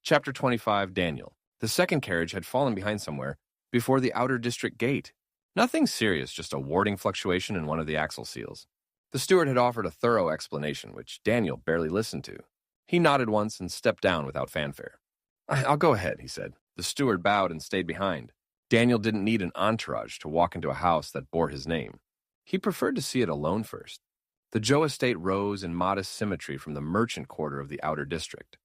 Chapter 25, Daniel. The second carriage had fallen behind somewhere before the outer district gate. Nothing serious, just a warding fluctuation in one of the axle seals. The steward had offered a thorough explanation, which Daniel barely listened to. He nodded once and stepped down without fanfare. "I'll go ahead," he said. The steward bowed and stayed behind. Daniel didn't need an entourage to walk into a house that bore his name. He preferred to see it alone first. The Joe estate rose in modest symmetry from the merchant quarter of the outer district.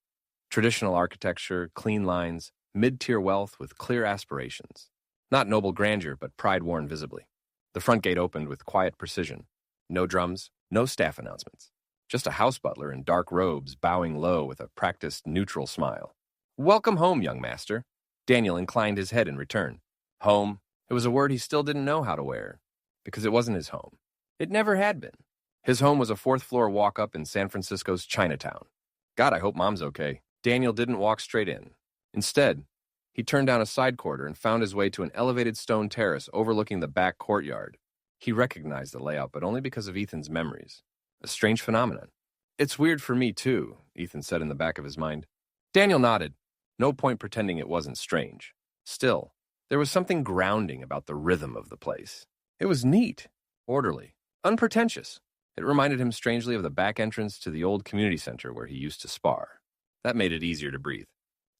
Traditional architecture, clean lines, mid-tier wealth with clear aspirations. Not noble grandeur, but pride worn visibly. The front gate opened with quiet precision. No drums, no staff announcements. Just a house butler in dark robes bowing low with a practiced, neutral smile. "Welcome home, young master." Daniel inclined his head in return. Home. It was a word he still didn't know how to wear, because it wasn't his home. It never had been. His home was a fourth-floor walk-up in San Francisco's Chinatown. God, I hope Mom's okay. Daniel didn't walk straight in. Instead, he turned down a side corridor and found his way to an elevated stone terrace overlooking the back courtyard. He recognized the layout, but only because of Ethan's memories. A strange phenomenon. "It's weird for me, too," Ethan said in the back of his mind. Daniel nodded. No point pretending it wasn't strange. Still, there was something grounding about the rhythm of the place. It was neat, orderly, unpretentious. It reminded him strangely of the back entrance to the old community center where he used to spar. That made it easier to breathe.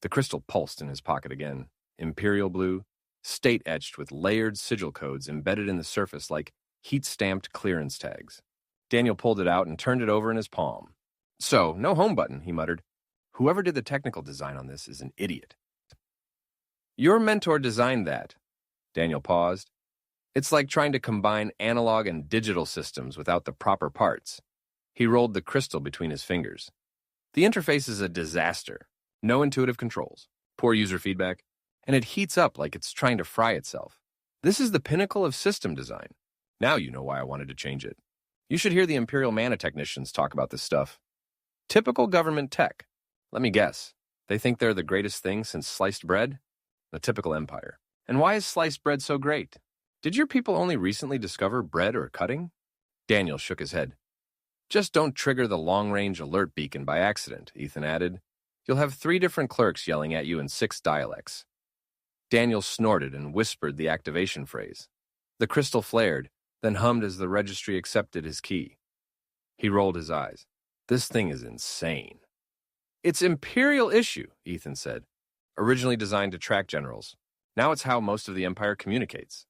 The crystal pulsed in his pocket again. Imperial blue, state-etched with layered sigil codes embedded in the surface like heat-stamped clearance tags. Daniel pulled it out and turned it over in his palm. "So, no home button," he muttered. "Whoever did the technical design on this is an idiot." "Your mentor designed that." Daniel paused. "It's like trying to combine analog and digital systems without the proper parts." He rolled the crystal between his fingers. "The interface is a disaster. No intuitive controls, poor user feedback, and it heats up like it's trying to fry itself. This is the pinnacle of system design. Now you know why I wanted to change it. You should hear the Imperial Mana technicians talk about this stuff. Typical government tech. Let me guess. They think they're the greatest thing since sliced bread? The typical empire. And why is sliced bread so great? Did your people only recently discover bread or cutting?" Daniel shook his head. "Just don't trigger the long-range alert beacon by accident," Ethan added. "You'll have 3 different clerks yelling at you in 6 dialects." Daniel snorted and whispered the activation phrase. The crystal flared, then hummed as the registry accepted his key. He rolled his eyes. "This thing is insane." "It's Imperial issue," Ethan said. "Originally designed to track generals. Now it's how most of the Empire communicates.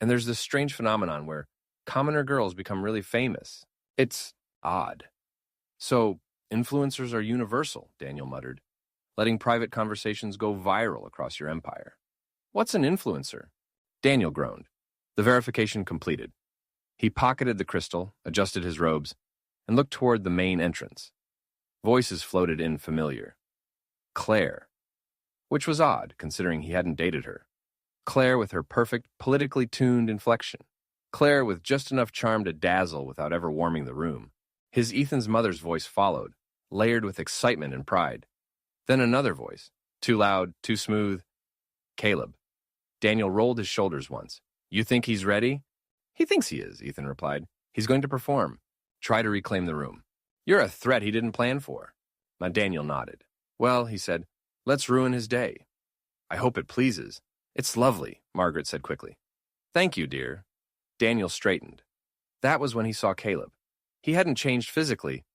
And there's this strange phenomenon where commoner girls become really famous. It's odd." "So, influencers are universal," Daniel muttered, "letting private conversations go viral across your empire." "What's an influencer?" Daniel groaned. The verification completed. He pocketed the crystal, adjusted his robes, and looked toward the main entrance. Voices floated in familiar. Claire. Which was odd, considering he hadn't dated her. Claire with her perfect, politically tuned inflection. Claire with just enough charm to dazzle without ever warming the room. His Ethan's mother's voice followed, layered with excitement and pride. Then another voice, too loud, too smooth. Caleb. Daniel rolled his shoulders once. "You think he's ready?" "He thinks he is," Ethan replied. "He's going to perform. Try to reclaim the room." "You're a threat he didn't plan for." Daniel nodded. "Well," he said, "let's ruin his day." "I hope it pleases." "It's lovely," Margaret said quickly. "Thank you, dear." Daniel straightened. That was when he saw Caleb. He hadn't changed physically,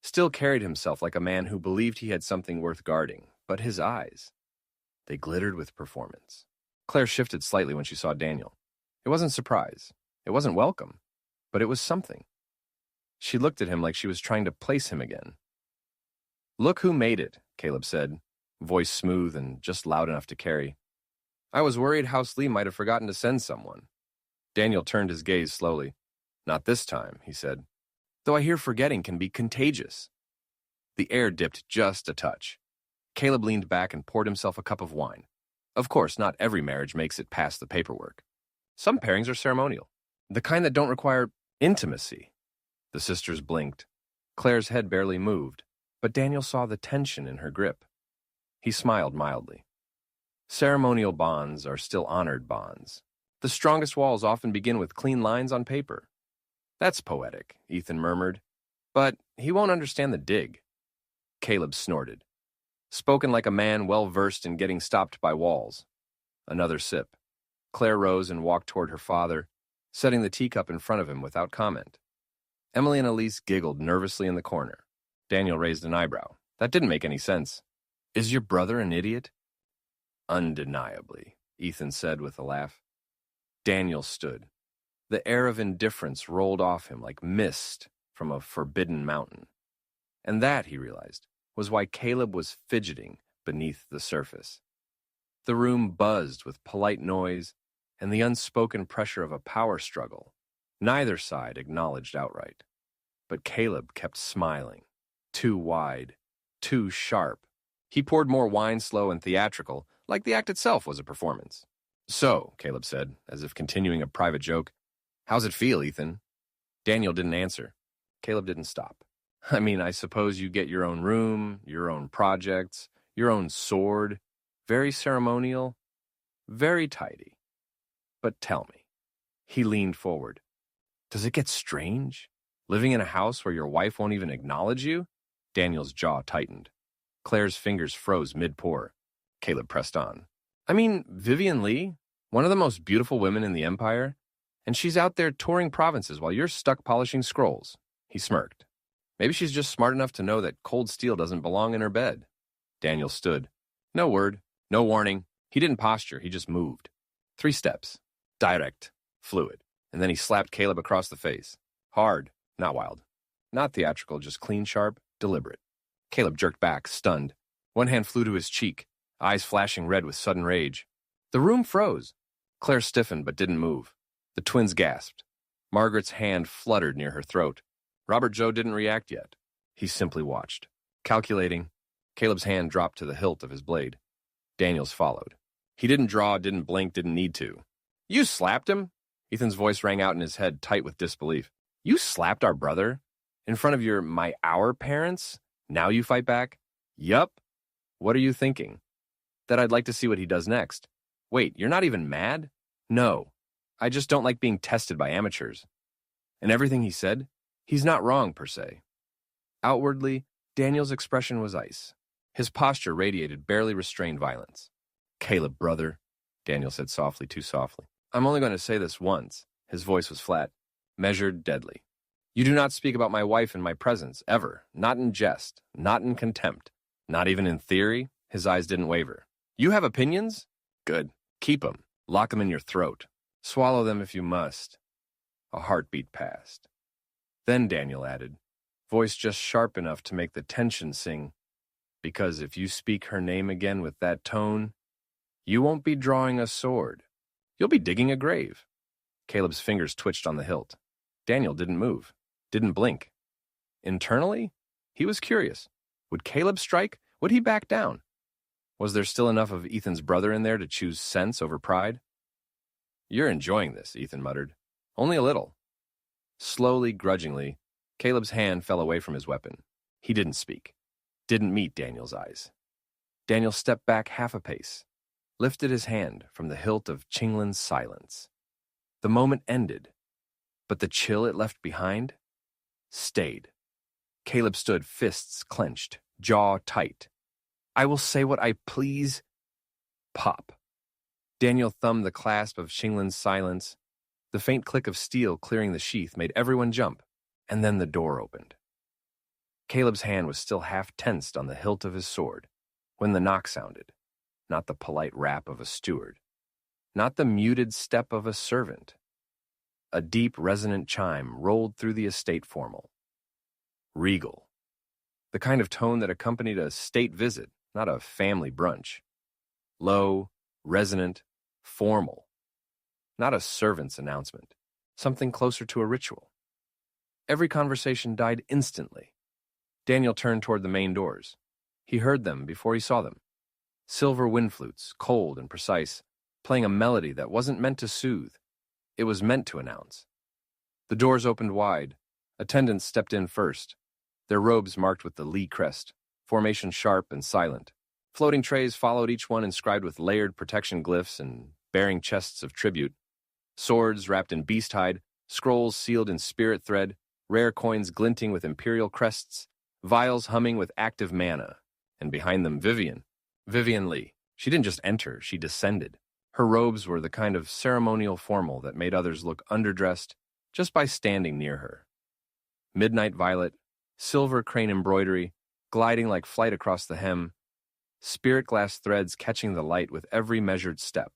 still carried himself like a man who believed he had something worth guarding, but his eyes, they glittered with performance. Claire shifted slightly when she saw Daniel. It wasn't surprise. It wasn't welcome, but it was something. She looked at him like she was trying to place him again. "Look who made it," Caleb said, voice smooth and just loud enough to carry. "I was worried House Lee might have forgotten to send someone." Daniel turned his gaze slowly. "Not this time," he said. "Though I hear forgetting can be contagious." The air dipped just a touch. Caleb leaned back and poured himself a cup of wine. Of course, not every marriage makes it past the paperwork. Some pairings are ceremonial, the kind that don't require intimacy. The sisters blinked. Claire's head barely moved, but Daniel saw the tension in her grip. He smiled mildly. Ceremonial bonds are still honored bonds. The strongest walls often begin with clean lines on paper. "That's poetic," Ethan murmured. "But he won't understand the dig." Caleb snorted. Spoken like a man well-versed in getting stopped by walls. Another sip. Claire rose and walked toward her father, setting the teacup in front of him without comment. Emily and Elise giggled nervously in the corner. Daniel raised an eyebrow. That didn't make any sense. Is your brother an idiot? Undeniably, Ethan said with a laugh. Daniel stood. The air of indifference rolled off him like mist from a forbidden mountain. And that, he realized, was why Caleb was fidgeting beneath the surface. The room buzzed with polite noise and the unspoken pressure of a power struggle. Neither side acknowledged outright. But Caleb kept smiling. Too wide, too sharp. He poured more wine, slow and theatrical, like the act itself was a performance. So, Caleb said, as if continuing a private joke, how's it feel, Ethan? Daniel didn't answer. Caleb didn't stop. I mean, I suppose you get your own room, your own projects, your own sword. Very ceremonial, very tidy. But tell me. He leaned forward. Does it get strange? Living in a house where your wife won't even acknowledge you? Daniel's jaw tightened. Claire's fingers froze mid-pour. Caleb pressed on. I mean, Vivian Lee, one of the most beautiful women in the Empire, and she's out there touring provinces while you're stuck polishing scrolls. He smirked. Maybe she's just smart enough to know that cold steel doesn't belong in her bed. Daniel stood. No word, no warning. He didn't posture, he just moved. 3 steps. Direct, fluid. And then he slapped Caleb across the face. Hard, not wild. Not theatrical, just clean, sharp, deliberate. Caleb jerked back, stunned. One hand flew to his cheek, eyes flashing red with sudden rage. The room froze. Claire stiffened but didn't move. The twins gasped. Margaret's hand fluttered near her throat. Robert Joe didn't react yet. He simply watched. Calculating, Caleb's hand dropped to the hilt of his blade. Daniel's followed. He didn't draw, didn't blink, didn't need to. You slapped him? Ethan's voice rang out in his head, tight with disbelief. You slapped our brother? In front of our parents? Now you fight back? Yup. What are you thinking? That I'd like to see what he does next. Wait, you're not even mad? No. I just don't like being tested by amateurs. And everything he said, he's not wrong, per se. Outwardly, Daniel's expression was ice. His posture radiated barely restrained violence. Caleb, brother, Daniel said softly, too softly. I'm only going to say this once. His voice was flat, measured, deadly. You do not speak about my wife in my presence, ever. Not in jest, not in contempt, not even in theory. His eyes didn't waver. You have opinions? Good. Keep them. Lock them in your throat. Swallow them if you must. A heartbeat passed. Then Daniel added, voice just sharp enough to make the tension sing, because if you speak her name again with that tone, you won't be drawing a sword. You'll be digging a grave. Caleb's fingers twitched on the hilt. Daniel didn't move, didn't blink. Internally, he was curious. Would Caleb strike? Would he back down? Was there still enough of Ethan's brother in there to choose sense over pride? You're enjoying this, Ethan muttered. Only a little. Slowly, grudgingly, Caleb's hand fell away from his weapon. He didn't speak. Didn't meet Daniel's eyes. Daniel stepped back half a pace, lifted his hand from the hilt of Chinglin's silence. The moment ended, but the chill it left behind stayed. Caleb stood, fists clenched, jaw tight. I will say what I please. Pop. Daniel thumbed the clasp of Chinglin's silence. The faint click of steel clearing the sheath made everyone jump, and then the door opened. Caleb's hand was still half tensed on the hilt of his sword when the knock sounded, not the polite rap of a steward, not the muted step of a servant. A deep, resonant chime rolled through the estate formal. Regal. The kind of tone that accompanied a state visit, not a family brunch. Low, resonant, formal. Not a servant's announcement, something closer to a ritual. Every conversation died instantly. Daniel turned toward the main doors. He heard them before he saw them. Silver wind flutes, cold and precise, playing a melody that wasn't meant to soothe. It was meant to announce. The doors opened wide. Attendants stepped in first, their robes marked with the Lee crest, formation sharp and silent. Floating trays followed, each one inscribed with layered protection glyphs and bearing chests of tribute. Swords wrapped in beast hide, scrolls sealed in spirit thread, rare coins glinting with imperial crests, vials humming with active mana. and behind them Vivian. Vivian Lee. She didn't just enter, she descended. Her robes were the kind of ceremonial formal that made others look underdressed just by standing near her. Midnight violet, silver crane embroidery, gliding like flight across the hem, spirit glass threads catching the light with every measured step.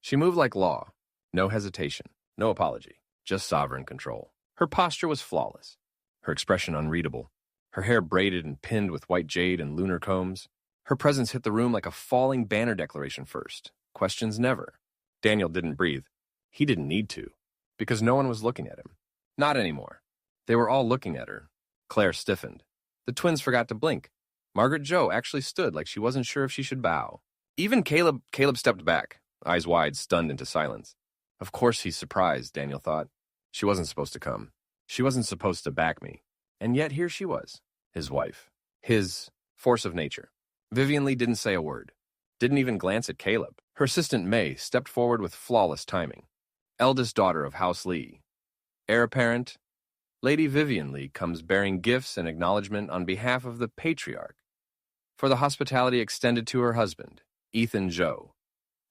She moved like law, no hesitation, no apology, just sovereign control. Her posture was flawless, her expression unreadable, her hair braided and pinned with white jade and lunar combs. Her presence hit the room like a falling banner declaration first. Questions never. Daniel didn't breathe. He didn't need to, because no one was looking at him. Not anymore. They were all looking at her. Claire stiffened. The twins forgot to blink. Margaret Jo actually stood like she wasn't sure if she should bow. Even Caleb stepped back, eyes wide, stunned into silence. Of course he's surprised, Daniel thought. She wasn't supposed to come. She wasn't supposed to back me. And yet here she was, his wife, his force of nature. Vivian Lee didn't say a word, didn't even glance at Caleb. Her assistant May stepped forward with flawless timing. Eldest daughter of House Lee. Heir apparent, Lady Vivian Lee comes bearing gifts and acknowledgement on behalf of the patriarch for the hospitality extended to her husband, Ethan Jo.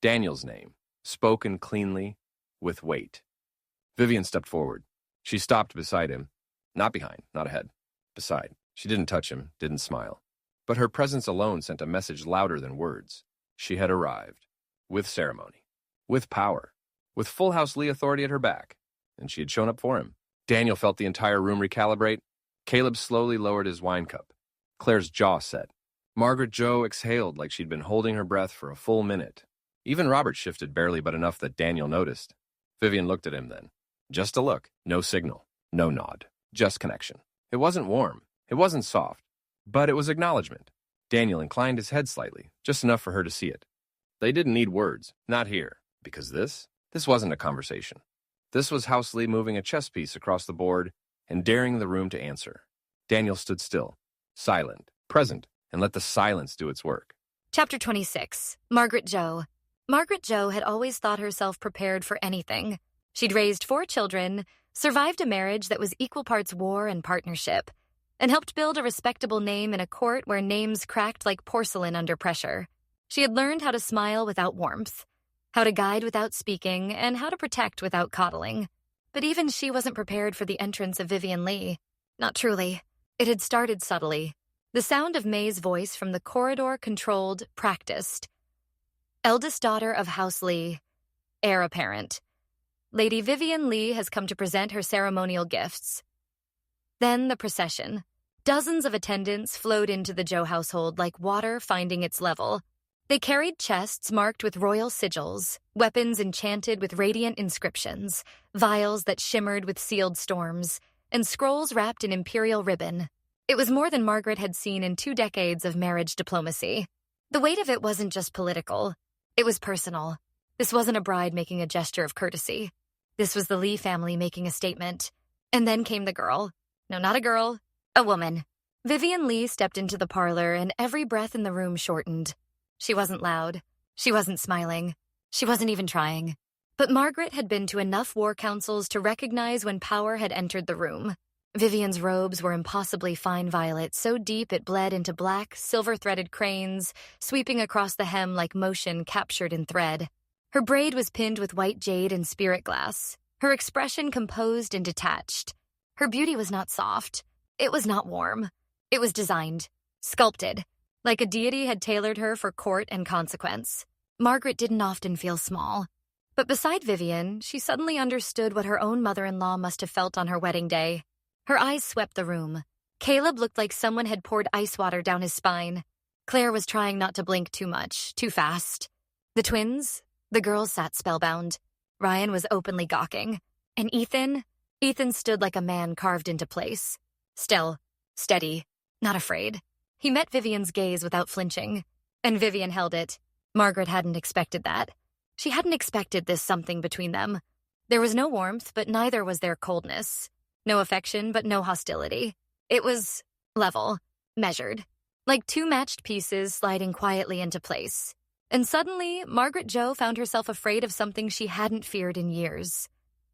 Daniel's name, spoken cleanly, with weight. Vivian stepped forward. She stopped beside him. Not behind, not ahead. Beside. She didn't touch him, didn't smile. But her presence alone sent a message louder than words. She had arrived. With ceremony. With power. With full House Lee authority at her back. And she had shown up for him. Daniel felt the entire room recalibrate. Caleb slowly lowered his wine cup. Claire's jaw set. Margaret Jo exhaled like she'd been holding her breath for a full minute. Even Robert shifted barely but enough that Daniel noticed. Vivian looked at him then. Just a look. No signal. No nod. Just connection. It wasn't warm. It wasn't soft. But it was acknowledgement. Daniel inclined his head slightly, just enough for her to see it. They didn't need words. Not here. Because this wasn't a conversation. This was House Lee moving a chess piece across the board and daring the room to answer. Daniel stood still, silent, present, and let the silence do its work. Chapter 26. Margaret Jo. Margaret Jo had always thought herself prepared for anything. She'd raised 4 children, survived a marriage that was equal parts war and partnership, and helped build a respectable name in a court where names cracked like porcelain under pressure. She had learned how to smile without warmth, how to guide without speaking, and how to protect without coddling. But even she wasn't prepared for the entrance of Vivian Lee. Not truly. It had started subtly. The sound of May's voice from the corridor controlled, practiced. Eldest daughter of House Lee. Heir apparent. Lady Vivian Lee has come to present her ceremonial gifts. Then the procession. Dozens of attendants flowed into the Jo household like water finding its level. They carried chests marked with royal sigils, weapons enchanted with radiant inscriptions, vials that shimmered with sealed storms, and scrolls wrapped in imperial ribbon. It was more than Margaret had seen in 2 decades of marriage diplomacy. The weight of it wasn't just political. It was personal. This wasn't a bride making a gesture of courtesy. This was the Lee family making a statement. And then came the girl. No, not a girl. A woman. Vivian Lee stepped into the parlor, and every breath in the room shortened. She wasn't loud. She wasn't smiling. She wasn't even trying. But Margaret had been to enough war councils to recognize when power had entered the room. Vivian's robes were impossibly fine violet, so deep it bled into black, silver-threaded cranes, sweeping across the hem like motion captured in thread. Her braid was pinned with white jade and spirit glass, her expression composed and detached. Her beauty was not soft. It was not warm. It was designed, sculpted, like a deity had tailored her for court and consequence. Margaret didn't often feel small. But beside Vivian, she suddenly understood what her own mother-in-law must have felt on her wedding day. Her eyes swept the room. Caleb looked like someone had poured ice water down his spine. Claire was trying not to blink too much, too fast. The twins, the girls sat spellbound. Ryan was openly gawking. And Ethan stood like a man carved into place. Still, steady, not afraid. He met Vivian's gaze without flinching. And Vivian held it. Margaret hadn't expected that. She hadn't expected this something between them. There was no warmth, but neither was there coldness. No affection, but no hostility. It was level, measured, like 2 matched pieces sliding quietly into place. And suddenly, Margaret Jo found herself afraid of something she hadn't feared in years.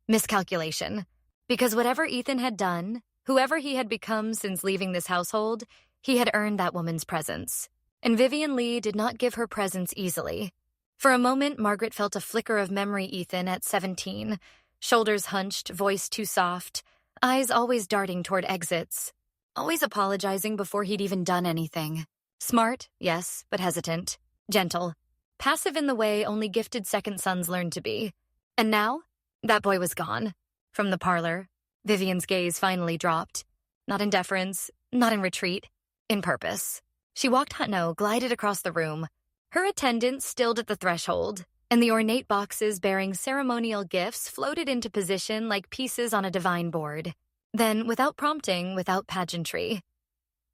Miscalculation. Because whatever Ethan had done, whoever he had become since leaving this household, he had earned that woman's presence. and Vivian Lee did not give her presence easily. For a moment, Margaret felt a flicker of memory Ethan at 17, shoulders hunched, voice too soft, eyes always darting toward exits, always apologizing before he'd even done anything. Smart, yes, but hesitant. Gentle. Passive in the way only gifted second sons learn to be. And now, that boy was gone. From the parlor, Vivian's gaze finally dropped. Not in deference, not in retreat, in purpose. She walked glided across the room. Her attendant stilled at the threshold, and the ornate boxes bearing ceremonial gifts floated into position like pieces on a divine board. Then, without prompting, without pageantry,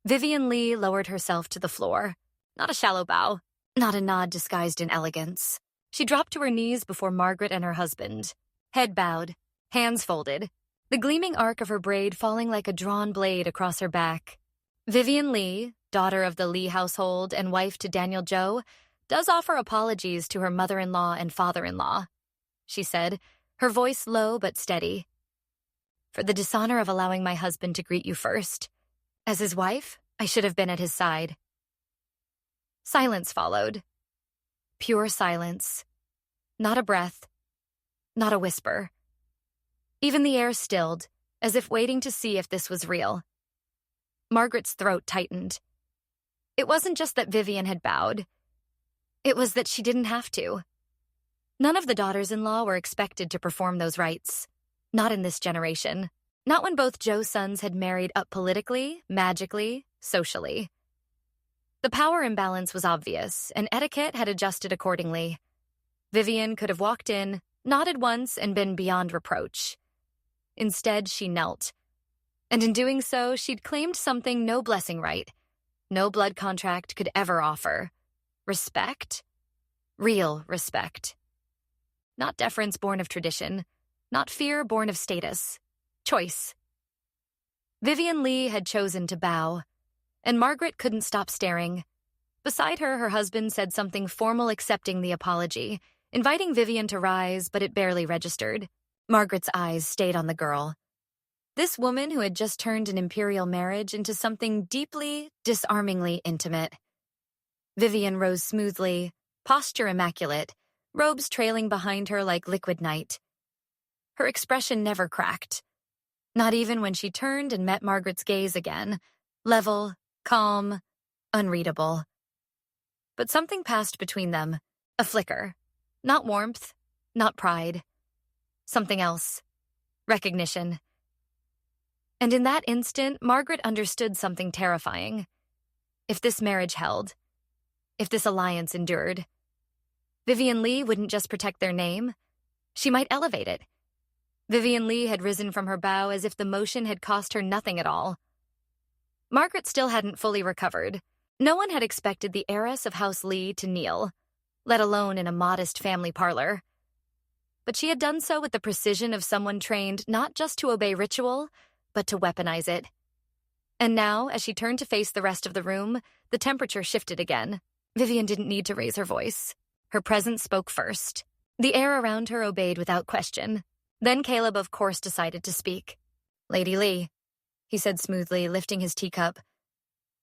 Vivian Lee lowered herself to the floor. Not a shallow bow, not a nod disguised in elegance. She dropped to her knees before Margaret and her husband, head bowed, hands folded, the gleaming arc of her braid falling like a drawn blade across her back. Vivian Lee, daughter of the Lee household and wife to Daniel Joe, does offer apologies to her mother-in-law and father-in-law, she said, her voice low but steady. For the dishonor of allowing my husband to greet you first. As his wife, I should have been at his side. Silence followed. Pure silence. Not a breath. Not a whisper. Even the air stilled, as if waiting to see if this was real. Margaret's throat tightened. It wasn't just that Vivian had bowed. It was that she didn't have to. None of the daughters-in-law were expected to perform those rites. Not in this generation. Not when both Joe's sons had married up politically, magically, socially. The power imbalance was obvious, and etiquette had adjusted accordingly. Vivian could have walked in, nodded once, and been beyond reproach. Instead, she knelt. And in doing so, she'd claimed something no blessing rite, no blood contract could ever offer. Respect? Real respect. Not deference born of tradition, not fear born of status. Choice. Vivian Lee had chosen to bow, and Margaret couldn't stop staring. Beside her, her husband said something formal accepting the apology, inviting Vivian to rise, but it barely registered. Margaret's eyes stayed on the girl. This woman who had just turned an imperial marriage into something deeply, disarmingly intimate. Vivian rose smoothly, posture immaculate, robes trailing behind her like liquid night. Her expression never cracked. Not even when she turned and met Margaret's gaze again, level, calm, unreadable. But something passed between them, a flicker. Not warmth, not pride. Something else. Recognition. And in that instant, Margaret understood something terrifying. If this marriage held, if this alliance endured, Vivian Lee wouldn't just protect their name, she might elevate it. Vivian Lee had risen from her bow as if the motion had cost her nothing at all. Margaret still hadn't fully recovered. No one had expected the heiress of House Lee to kneel, let alone in a modest family parlor. But she had done so with the precision of someone trained not just to obey ritual, but to weaponize it. And now, as she turned to face the rest of the room, the temperature shifted again. Vivian didn't need to raise her voice. Her presence spoke first. The air around her obeyed without question. Then Caleb, of course, decided to speak. Lady Lee, he said smoothly, lifting his teacup.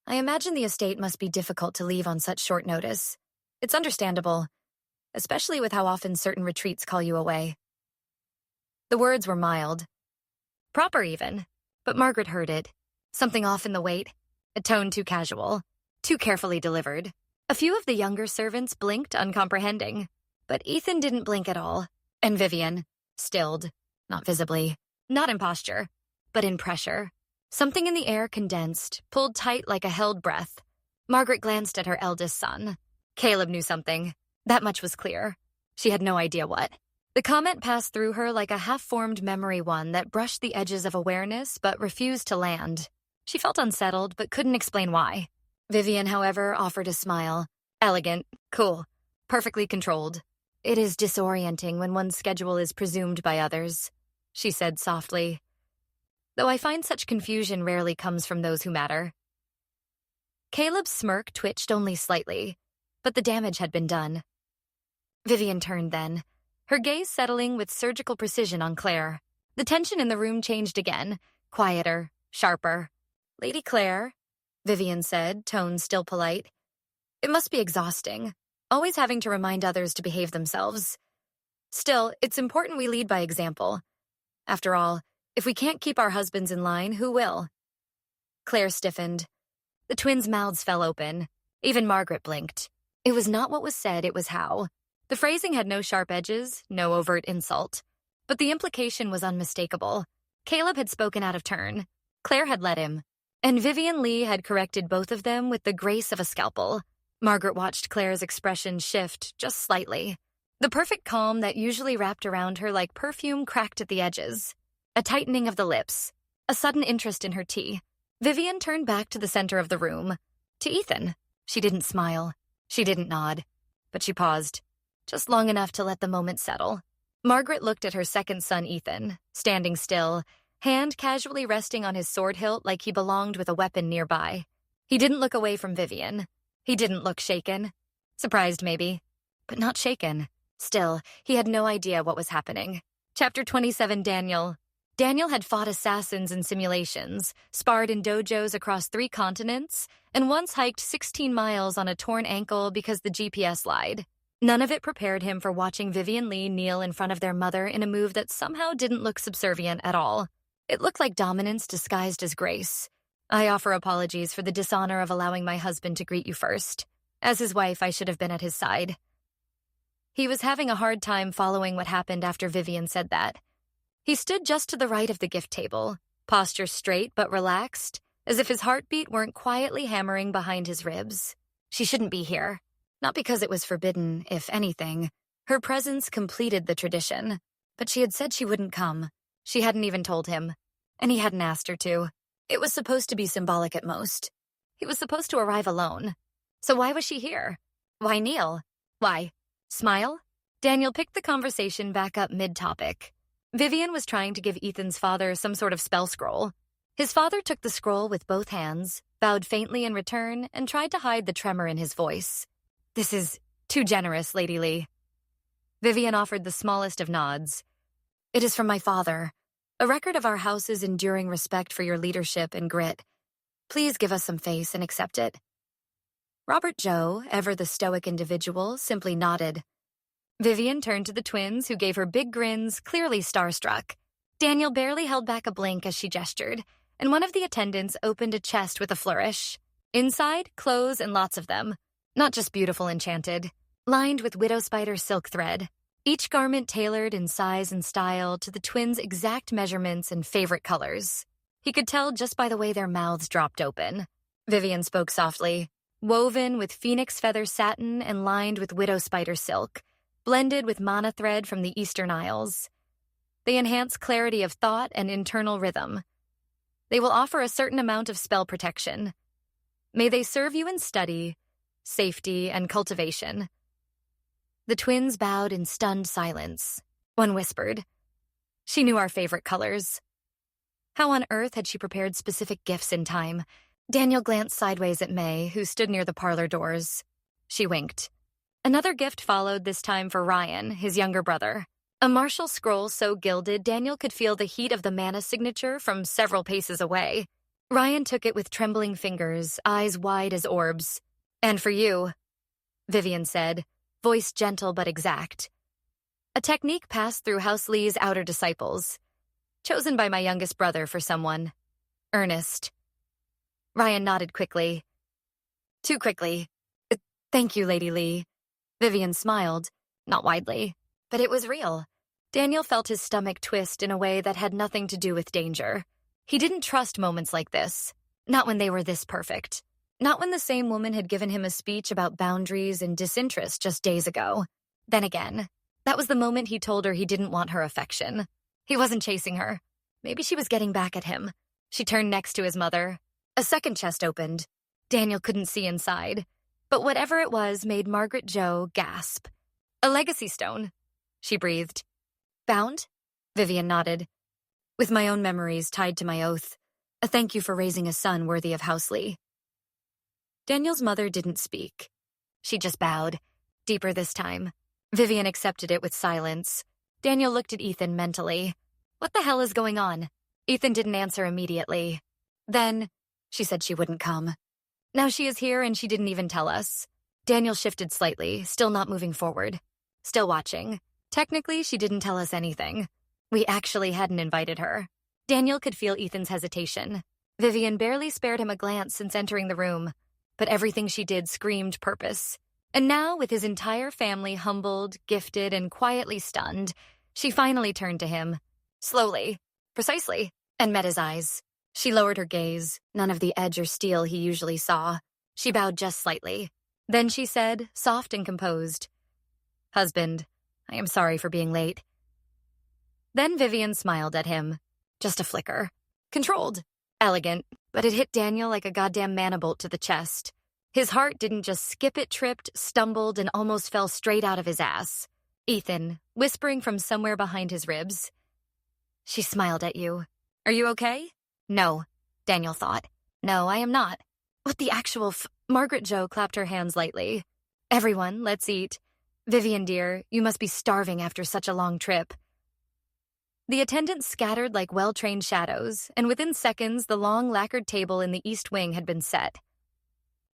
I imagine the estate must be difficult to leave on such short notice. It's understandable, especially with how often certain retreats call you away. The words were mild. Proper even, but Margaret heard it. Something off in the weight, a tone too casual, too carefully delivered. A few of the younger servants blinked, uncomprehending, but Ethan didn't blink at all, and Vivian, stilled, not visibly, not in posture, but in pressure. Something in the air condensed, pulled tight like a held breath. Margaret glanced at her eldest son. Caleb knew something. That much was clear. She had no idea what. The comment passed through her like a half-formed memory one that brushed the edges of awareness but refused to land. She felt unsettled but couldn't explain why. Vivian, however, offered a smile. Elegant, cool, perfectly controlled. It is disorienting when one's schedule is presumed by others, she said softly. Though I find such confusion rarely comes from those who matter. Caleb's smirk twitched only slightly, but the damage had been done. Vivian turned then, her gaze settling with surgical precision on Claire. The tension in the room changed again, quieter, sharper. Lady Claire, Vivian said, tone still polite. It must be exhausting, always having to remind others to behave themselves. Still, it's important we lead by example. After all, if we can't keep our husbands in line, who will? Claire stiffened. The twins' mouths fell open. Even Margaret blinked. It was not what was said, it was how. The phrasing had no sharp edges, no overt insult. But the implication was unmistakable. Caleb had spoken out of turn. Claire had let him. And Vivian Lee had corrected both of them with the grace of a scalpel. Margaret watched Claire's expression shift just slightly. The perfect calm that usually wrapped around her like perfume cracked at the edges. A tightening of the lips. A sudden interest in her tea. Vivian turned back to the center of the room. To Ethan. She didn't smile. She didn't nod. But she paused. Just long enough to let the moment settle. Margaret looked at her second son, Ethan, standing still, hand casually resting on his sword hilt like he belonged with a weapon nearby. He didn't look away from Vivian. He didn't look shaken. Surprised, maybe. But not shaken. Still, he had no idea what was happening. Chapter 27, Daniel. Daniel had fought assassins in simulations, sparred in dojos across 3 continents, and once hiked 16 miles on a torn ankle because the GPS lied. None of it prepared him for watching Vivian Lee kneel in front of their mother in a move that somehow didn't look subservient at all. It looked like dominance disguised as grace. I offer apologies for the dishonor of allowing my husband to greet you first. As his wife, I should have been at his side. He was having a hard time following what happened after Vivian said that. He stood just to the right of the gift table, posture straight but relaxed, as if his heartbeat weren't quietly hammering behind his ribs. She shouldn't be here. Not because it was forbidden, if anything. Her presence completed the tradition. But she had said she wouldn't come. She hadn't even told him. And he hadn't asked her to. It was supposed to be symbolic at most. He was supposed to arrive alone. So why was she here? Why kneel? Why? Smile? Daniel picked the conversation back up mid-topic. Vivian was trying to give Ethan's father some sort of spell scroll. His father took the scroll with both hands, bowed faintly in return, and tried to hide the tremor in his voice. This is too generous, Lady Lee. Vivian offered the smallest of nods. It is from my father, a record of our house's enduring respect for your leadership and grit. Please give us some face and accept it. Robert Joe, ever the stoic individual, simply nodded. Vivian turned to the twins, who gave her big grins, clearly starstruck. Daniel barely held back a blink as she gestured, and one of the attendants opened a chest with a flourish. Inside, clothes and lots of them. Not just beautiful enchanted. Lined with widow spider silk thread. Each garment tailored in size and style to the twins' exact measurements and favorite colors. He could tell just by the way their mouths dropped open. Vivian spoke softly. Woven with phoenix feather satin and lined with widow spider silk. Blended with mana thread from the Eastern Isles. They enhance clarity of thought and internal rhythm. They will offer a certain amount of spell protection. May they serve you in study, safety, and cultivation. The twins bowed in stunned silence. One whispered. She knew our favorite colors. How on earth had she prepared specific gifts in time? Daniel glanced sideways at May, who stood near the parlor doors. She winked. Another gift followed, this time for Ryan, his younger brother. A martial scroll so gilded Daniel could feel the heat of the mana signature from several paces away. Ryan took it with trembling fingers, eyes wide as orbs. And for you, Vivian said, voice gentle but exact. A technique passed through House Lee's outer disciples. Chosen by my youngest brother for someone. Ernest. Ryan nodded quickly. Too quickly. Thank you, Lady Lee. Vivian smiled, not widely, but it was real. Daniel felt his stomach twist in a way that had nothing to do with danger. He didn't trust moments like this, not when they were this perfect. Not when the same woman had given him a speech about boundaries and disinterest just days ago. Then again, that was the moment he told her he didn't want her affection. He wasn't chasing her. Maybe she was getting back at him. She turned next to his mother. A second chest opened. Daniel couldn't see inside. But whatever it was made Margaret Joe gasp. A legacy stone, she breathed. Bound? Vivian nodded. With my own memories tied to my oath. A thank you for raising a son worthy of House Lee. Daniel's mother didn't speak. She just bowed, deeper this time. Vivian accepted it with silence. Daniel looked at Ethan mentally. What the hell is going on? Ethan didn't answer immediately. Then, she said she wouldn't come. Now she is here and she didn't even tell us. Daniel shifted slightly, still not moving forward. Still watching. Technically, she didn't tell us anything. We actually hadn't invited her. Daniel could feel Ethan's hesitation. Vivian barely spared him a glance since entering the room, but everything she did screamed purpose. And now, with his entire family humbled, gifted, and quietly stunned, she finally turned to him. Slowly. Precisely. And met his eyes. She lowered her gaze, none of the edge or steel he usually saw. She bowed just slightly. Then she said, soft and composed, "Husband, I am sorry for being late." Then Vivian smiled at him. Just a flicker. Controlled. Elegant. But it hit Daniel like a goddamn manibolt to the chest. His heart didn't just skip, it tripped, stumbled, and almost fell straight out of his ass. Ethan, whispering from somewhere behind his ribs. "She smiled at you. Are you okay?" No, Daniel thought. No, I am not. What the actual Margaret Jo clapped her hands lightly. "Everyone, let's eat. Vivian, dear, you must be starving after such a long trip." The attendants scattered like well-trained shadows, and within seconds, the long lacquered table in the east wing had been set.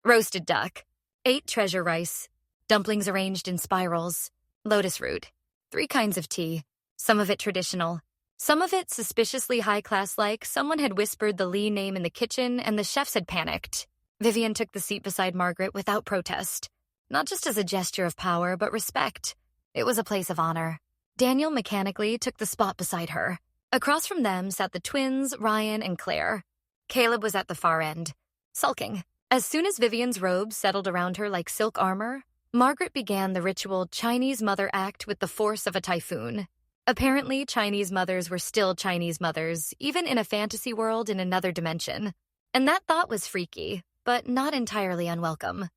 Roasted duck, 8 treasure rice, dumplings arranged in spirals, lotus root, 3 kinds of tea, some of it traditional, some of it suspiciously high-class like someone had whispered the Lee name in the kitchen and the chefs had panicked. Vivian took the seat beside Margaret without protest. Not just as a gesture of power, but respect. It was a place of honor. Daniel mechanically took the spot beside her. Across from them sat the twins, Ryan and Claire. Caleb was at the far end, sulking. As soon as Vivian's robes settled around her like silk armor, Margaret began the ritual Chinese mother act with the force of a typhoon. Apparently, Chinese mothers were still Chinese mothers, even in a fantasy world in another dimension. And that thought was freaky, but not entirely unwelcome.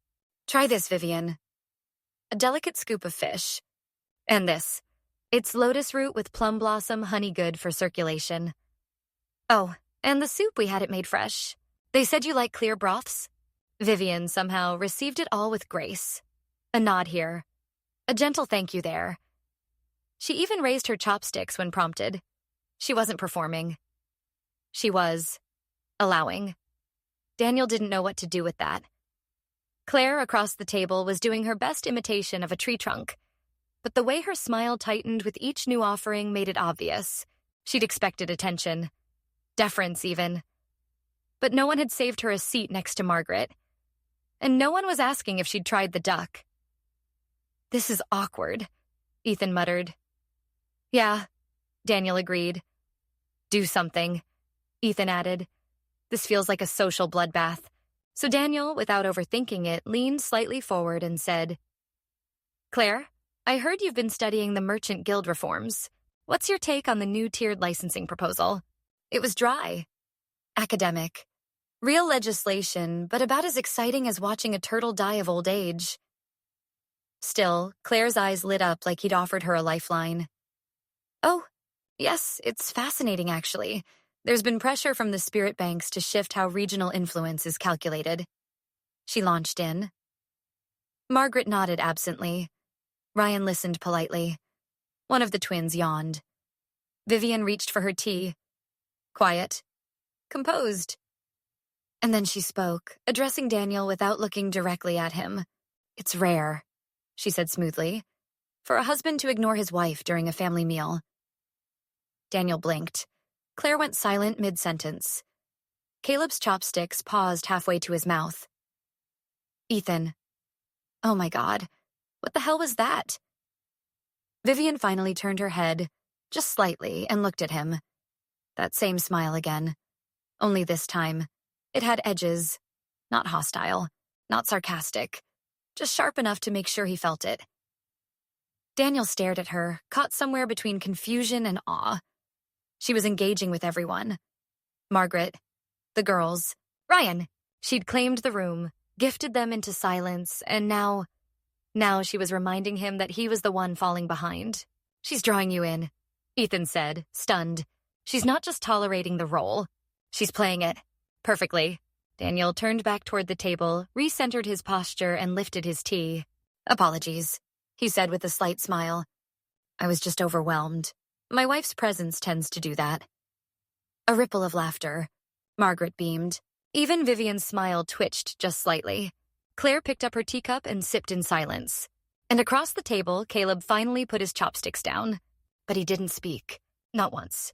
"Try this, Vivian." A delicate scoop of fish. And this. It's lotus root with plum blossom honey good for circulation. Oh, and the soup we had it made fresh. They said you like clear broths? Vivian somehow received it all with grace. A nod here. A gentle thank you there. She even raised her chopsticks when prompted. She wasn't performing. She was allowing. Daniel didn't know what to do with that. Claire, across the table, was doing her best imitation of a tree trunk. But the way her smile tightened with each new offering made it obvious. She'd expected attention. Deference, even. But no one had saved her a seat next to Margaret. And no one was asking if she'd tried the duck. "This is awkward," Ethan muttered. "Yeah," Daniel agreed. "Do something," Ethan added. "This feels like a social bloodbath." So Daniel, without overthinking it, leaned slightly forward and said, "Claire, I heard you've been studying the Merchant Guild reforms. What's your take on the new tiered licensing proposal?" It was dry. Academic. Real legislation, but about as exciting as watching a turtle die of old age. Still, Claire's eyes lit up like he'd offered her a lifeline. "Oh, yes, it's fascinating, actually. There's been pressure from the spirit banks to shift how regional influence is calculated." She launched in. Margaret nodded absently. Ryan listened politely. One of the twins yawned. Vivian reached for her tea. Quiet. Composed. And then she spoke, addressing Daniel without looking directly at him. "It's rare," she said smoothly, "for a husband to ignore his wife during a family meal." Daniel blinked. Claire went silent mid-sentence. Caleb's chopsticks paused halfway to his mouth. "Ethan. Oh my God. What the hell was that?" Vivian finally turned her head, just slightly, and looked at him. That same smile again. Only this time, it had edges. Not hostile, not sarcastic, just sharp enough to make sure he felt it. Daniel stared at her, caught somewhere between confusion and awe. She was engaging with everyone. Margaret, the girls, Ryan. She'd claimed the room, gifted them into silence, and now she was reminding him that he was the one falling behind. "She's drawing you in," Ethan said, stunned. "She's not just tolerating the role. She's playing it. Perfectly." Daniel turned back toward the table, recentered his posture, and lifted his tea. "Apologies," he said with a slight smile. "I was just overwhelmed. My wife's presence tends to do that." A ripple of laughter. Margaret beamed. Even Vivian's smile twitched just slightly. Claire picked up her teacup and sipped in silence. And across the table, Caleb finally put his chopsticks down. But he didn't speak. Not once.